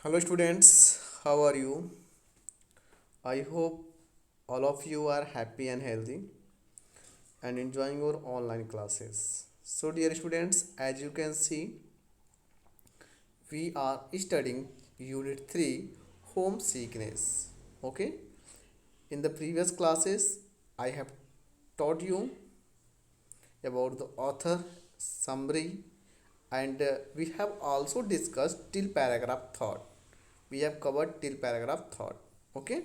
Hello students, how are you? I hope all of you are happy and healthy and enjoying your online classes. So dear students, as you can see, we are studying unit 3 homesickness. Okay? In the previous classes, I have taught you about the author summary and we have also discussed till paragraph thought. We have covered till paragraph thought. Okay?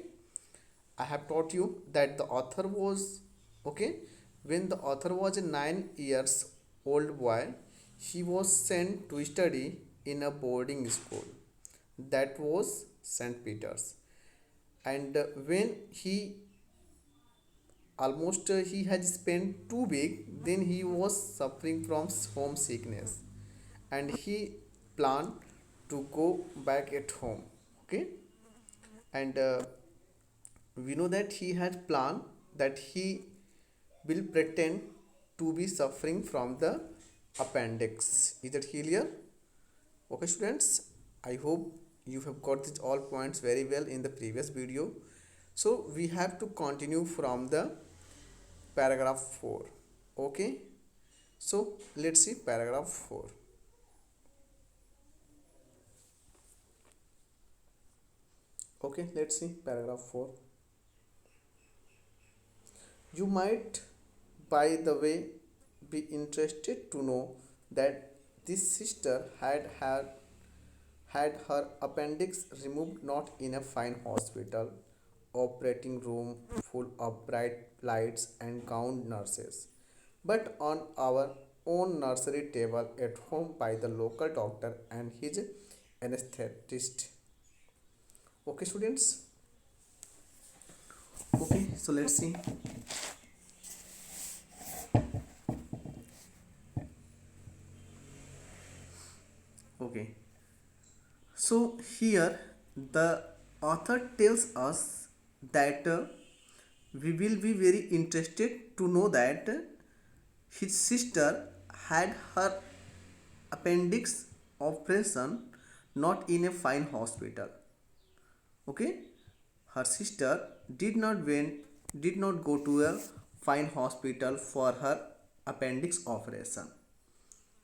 I have taught you that the author was okay. When the author was a 9 years old boy, he was sent to study in a boarding school that was St. Peter's. And when he had spent 2 weeks, then he was suffering from homesickness, and he planned to go back at home. Okay, and we know that he had planned that he will pretend to be suffering from the appendix. Is that clear? Okay students, I hope you have got these all points very well in the previous video. So we have to continue from the paragraph 4. Okay, so let's see paragraph 4. Okay, let's see paragraph 4. You might, by the way, be interested to know that this sister had her appendix removed not in a fine hospital operating room full of bright lights and gowned nurses, but on our own nursery table at home by the local doctor and his anesthetist. Okay, students. Okay, so let's see. Okay, so here the author tells us that we will be very interested to know that his sister had her appendix operation not in a fine hospital. Okay, her sister did not go to a fine hospital for her appendix operation.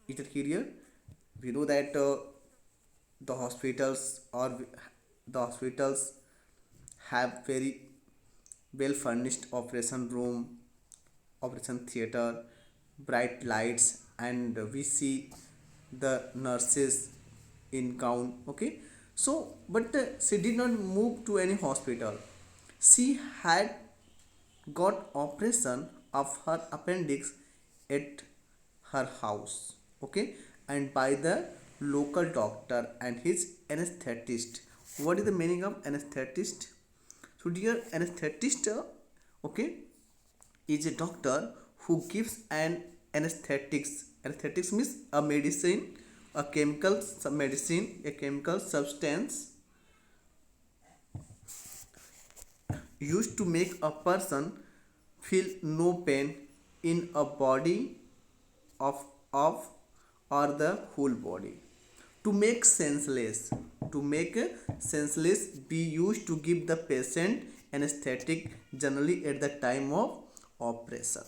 Is it clear? We know that the hospitals or the hospitals have very well furnished operation room, operation theater, bright lights, and we see the nurses in gown. Okay, so but she did not move to any hospital. She had got operation of her appendix at her house. Okay, and by the local doctor and his anesthetist. What is the meaning of anesthetist? So dear, anesthetist, okay, is a doctor who gives an anesthetics. Anesthetics means a medicine, a chemical medicine, a chemical substance used to make a person feel no pain in a body of or the whole body. To make senseless be used to give the patient anesthetic generally at the time of operation.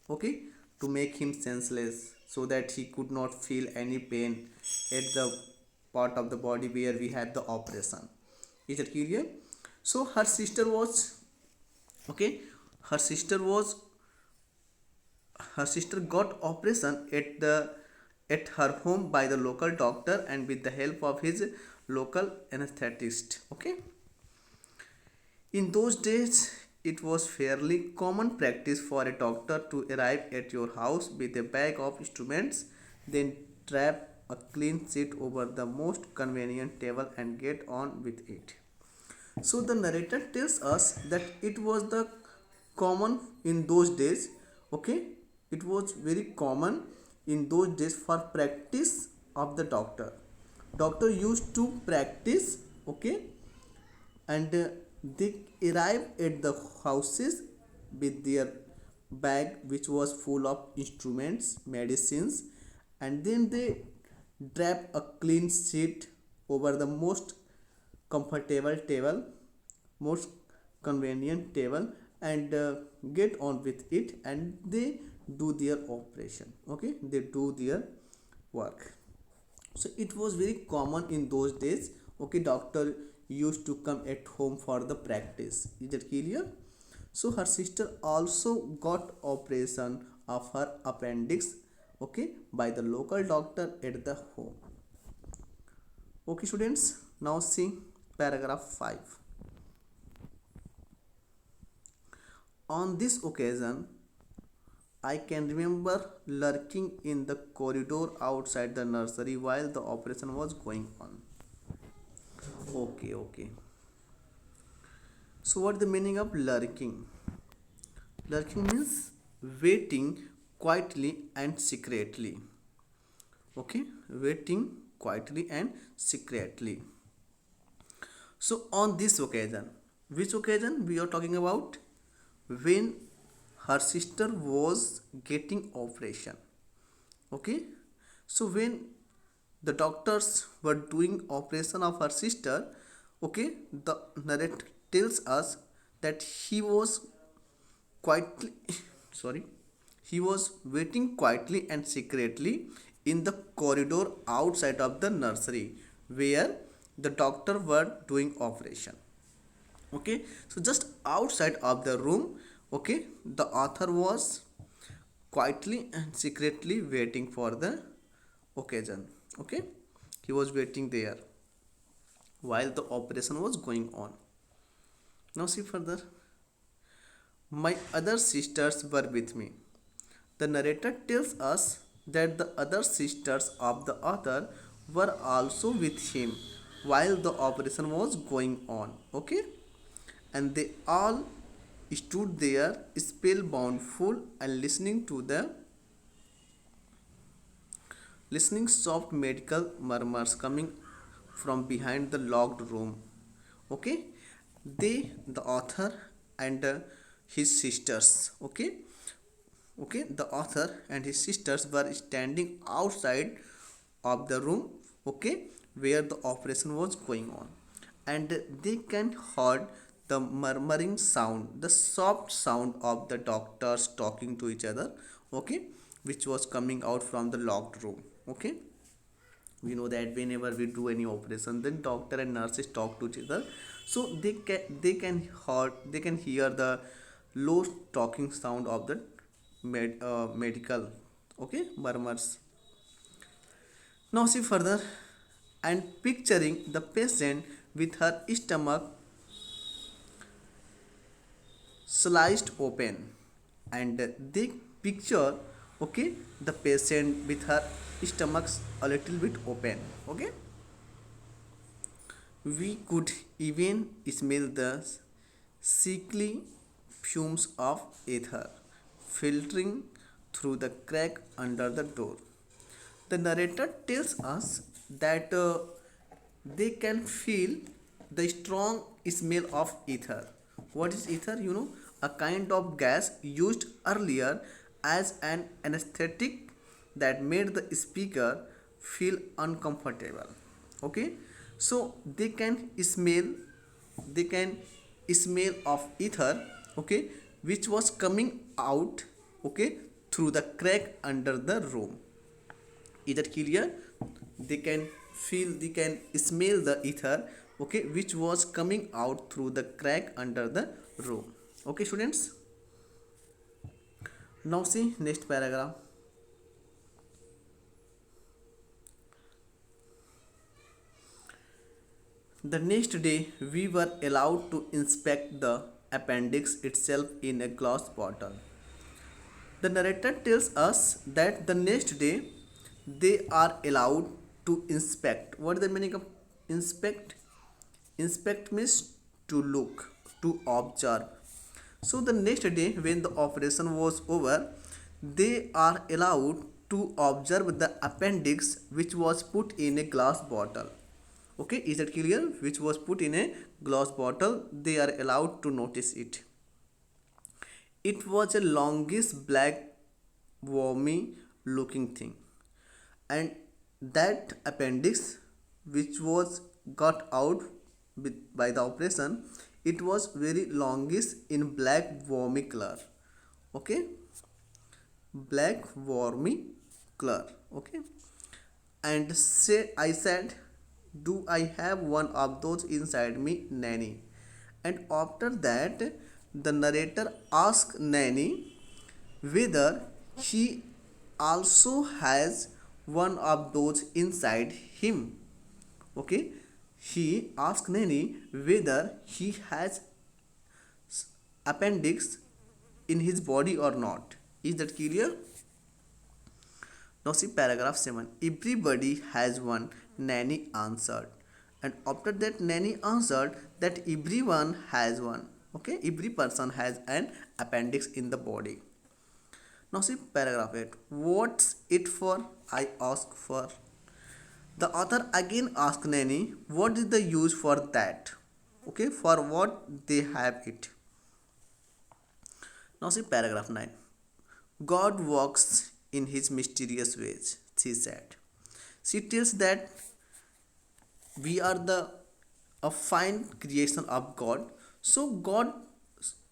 Okay, to make him senseless so that he could not feel any pain at the part of the body where we had the operation. Is it clear? So her sister was okay, her sister was her sister got operation at her home by the local doctor and with the help of his local anesthetist. Okay, in those days it was fairly common practice for a doctor to arrive at your house with a bag of instruments, then trap a clean sheet over the most convenient table and get on with it. So the narrator tells us that it was the common in those days. Okay, it was very common in those days for practice of the doctor. Doctor used to practice. Okay, and they arrived at the houses with their bag which was full of instruments, medicines, and then they drap a clean sheet over the most comfortable table, most convenient table, and get on with it, and they do their operation. Okay, they do their work. So it was very common in those days. Okay, doctor used to come at home for the practice. Is it clear? So her sister also got operation of her appendix, okay, by the local doctor at the home. Okay students, now see paragraph 5. On this occasion, I can remember lurking in the corridor outside the nursery while the operation was going on. Okay, okay. So, what the meaning of lurking? Lurking means waiting quietly and secretly. Okay, waiting quietly and secretly. So, on this occasion, which occasion we are talking about? When her sister was getting operation. Okay, so when the doctors were doing operation of her sister, okay, the narrator tells us that he was quietly sorry, he was waiting quietly and secretly in the corridor outside of the nursery where the doctor were doing operation. Okay, so just outside of the room, okay, the author was quietly and secretly waiting for the occasion. Okay, he was waiting there while the operation was going on. Now see further. My other sisters were with me. The narrator tells us that the other sisters of the author were also with him while the operation was going on. Okay, and they all stood there spellbound full and listening soft medical murmurs coming from behind the locked room. Okay, they, the author and his sisters, okay, okay, the author and his sisters were standing outside of the room, okay, where the operation was going on, and they can heard the murmuring sound, the soft sound of the doctors talking to each other, okay, which was coming out from the locked room. Okay, we know that whenever we do any operation, then doctor and nurses talk to each other, so they can hear the low talking sound of the medical, okay, murmurs. Now see further. And picturing the patient with her stomach sliced open, and they picture, okay, the patient with her stomach a little bit open. Okay, we could even smell the sickly fumes of ether filtering through the crack under the door. The narrator tells us that they can feel the strong smell of ether. What is ether? You know, a kind of gas used earlier as an anesthetic that made the speaker feel uncomfortable. Okay, so they can smell of ether, okay, which was coming out, okay, through the crack under the room. Is that clear? They can feel, they can smell the ether, okay, which was coming out through the crack under the room. Okay students, now see next paragraph. The next day we were allowed to inspect the appendix itself in a glass bottle. The narrator tells us that the next day they are allowed to inspect. What is the meaning of inspect? Inspect means to look, to observe. So the next day when the operation was over, they are allowed to observe the appendix which was put in a glass bottle. Okay, is that clear? Which was put in a glass bottle, they are allowed to notice it. It was a longish black wormy looking thing, and that appendix which was got out by the operation, it was very longish in black wormy color. Okay, black wormy color. Okay, and say I said, do I have one of those inside me, Nanny? And after that, the narrator asks Nanny whether he also has one of those inside him. Okay, he asks Nanny whether he has appendix in his body or not. Is that clear? Now see paragraph 7. Everybody has one, Nanny answered. And after that, Nanny answered that everyone has one. Okay, every person has an appendix in the body. Now see paragraph 8. What's it for? I ask for. The author again asked Nanny, what is the use for that? Okay, for what they have it. Now see paragraph 9. God works in his mysterious ways, she said. She tells that we are the a fine creation of God. So God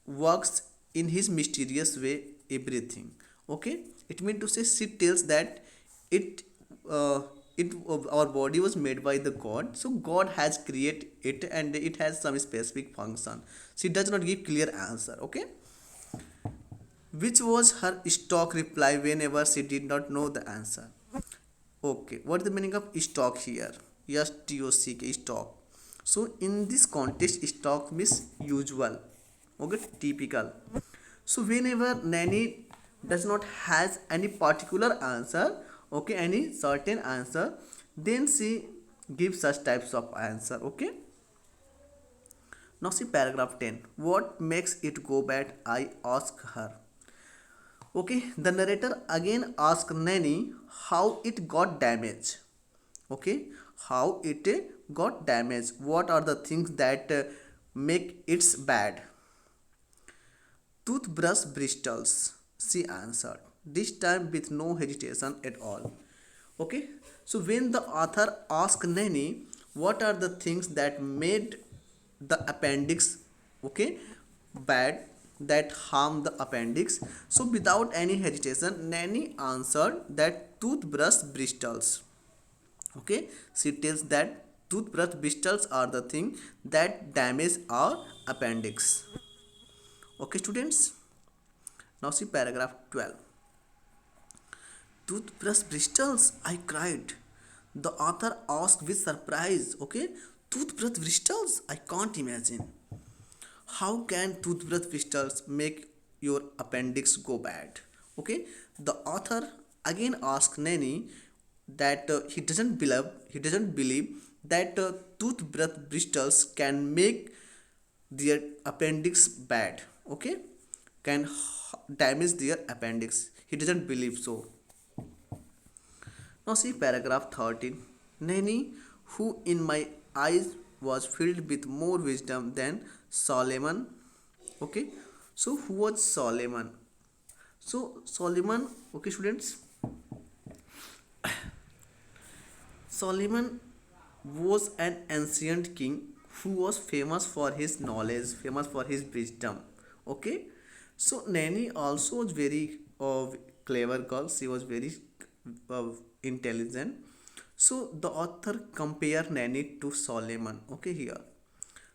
works in his mysterious way everything. Okay, it means to say she tells that it uh, it our body was made by the God. So God has created it and it has some specific function. She does not give clear answer. Okay, which was her stock reply whenever she did not know the answer. Okay, what is the meaning of stock here? S-T-O-C-K, stock. So in this context, stock means usual. Okay, typical. So whenever Nanny does not has any particular answer, okay, any certain answer, then she gives such types of answer. Okay. Now see paragraph 10. What makes it go bad? I ask her. Okay, the narrator again asks Nanny how it got damaged. Okay, how it got damaged. What are the things that make it bad? Toothbrush bristles, she answered, this time with no hesitation at all. Okay, so when the author asked Nanny what are the things that made the appendix, okay, bad, that harm the appendix, so without any hesitation, Nanny answered that toothbrush bristles. Okay, she tells that toothbrush bristles are the thing that damage our appendix. Okay, students. Now see paragraph 12. Toothbrush bristles, I cried. The author asked with surprise. Okay, toothbrush bristles, I can't imagine. How can toothbrush bristles make your appendix go bad? Okay, the author again asked Nanny that he doesn't believe that toothbrush bristles can make their appendix bad. Okay, can damage their appendix. He doesn't believe so. Now see paragraph 13. Nanny, who in my eyes was filled with more wisdom than Solomon. Okay, so who was Solomon? So Solomon, okay students, Solomon was an ancient king who was famous for his knowledge, famous for his wisdom. Okay, so Nanny also was very clever girl. She was very uh, intelligent. So the author compare Nanny to Solomon. Okay, here.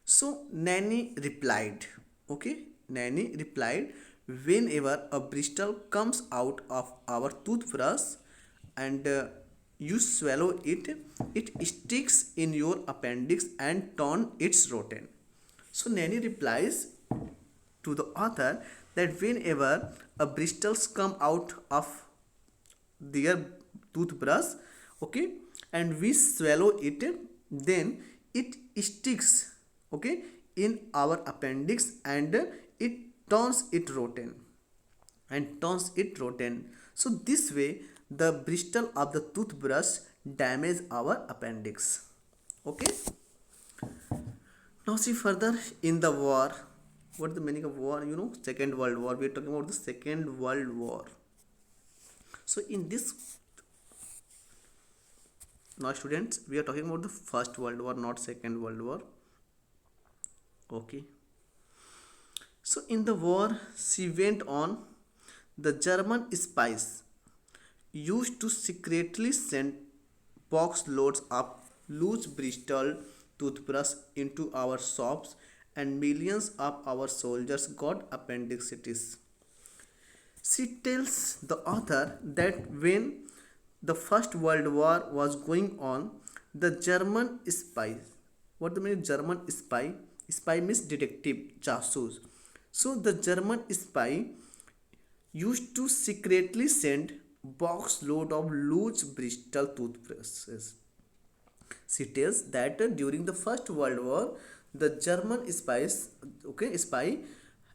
So Nanny replied. Okay, Nanny replied, whenever a bristle comes out of our toothbrush and you swallow it, it sticks in your appendix and turn it's rotten. So Nanny replies to the author that whenever a bristles come out of their toothbrush, okay, and we swallow it, then it sticks, okay, in our appendix and it turns it rotten and turns it rotten. So this way the bristle of the toothbrush damage our appendix. Okay, now see further in the war. What is the meaning of war? You know, Second World War. We are talking about the Second World War. So in this, now students, we are talking about the First World War, not Second World War. Okay. So in the war, she went on. The German spies used to secretly send box loads of loose Bristol toothbrush into our shops, and millions of our soldiers got appendicitis. She tells the author that when the First World War was going on, the German spies, what the mean German spy? Spy means detective, jasus. So the German spy used to secretly send box load of loose Bristol toothbrushes. She tells that during the First World War, the German spy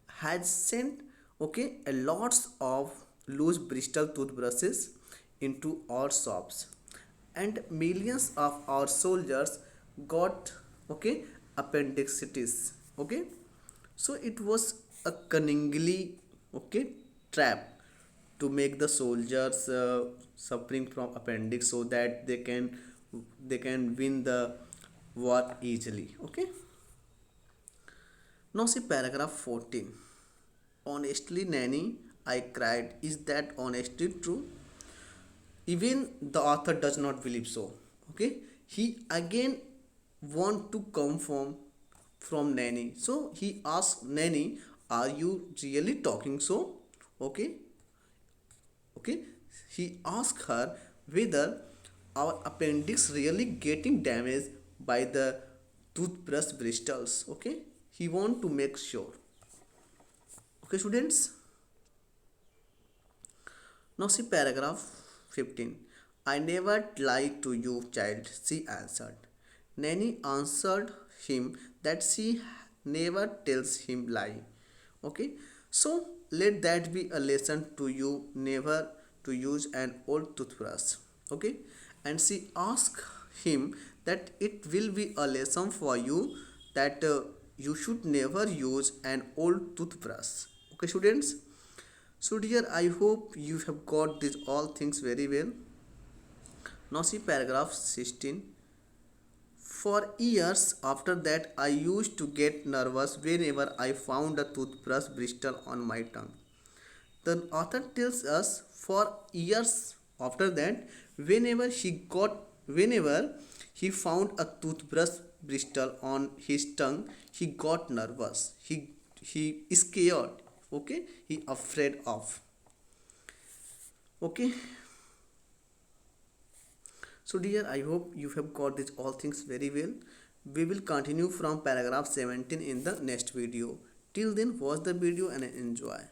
had sent a lots of loose Bristol toothbrushes into our shops, and millions of our soldiers got appendicitis. Okay, so it was a cunningly trap to make the soldiers suffering from appendix so that they can win the war easily. Okay, now see paragraph 14. Honestly, Nanny, I cried. Is that honesty true? Even the author does not believe so. Okay, he again want to confirm from Nanny, so he asks Nanny, are you really talking so? Okay, okay, he asks her whether our appendix really getting damaged by the toothbrush bristles. Okay, he want to make sure. Okay, students, now see paragraph 15. I never lied to you, child, she answered. Nanny answered him that she never tells him lie. Okay, so let that be a lesson to you, never to use an old toothbrush. Okay, and she asked him that it will be a lesson for you that you should never use an old toothbrush. Okay, students, so dear, I hope you have got these all things very well. Now see paragraph 16. For years after that, I used to get nervous whenever I found a toothbrush bristle on my tongue. The author tells us for years after that, whenever he found a toothbrush bristle on his tongue, he got nervous. He is scared. Okay, he afraid of. Okay, so dear, I hope you have got these all things very well. We will continue from paragraph 17 in the next video. Till then, watch the video and enjoy.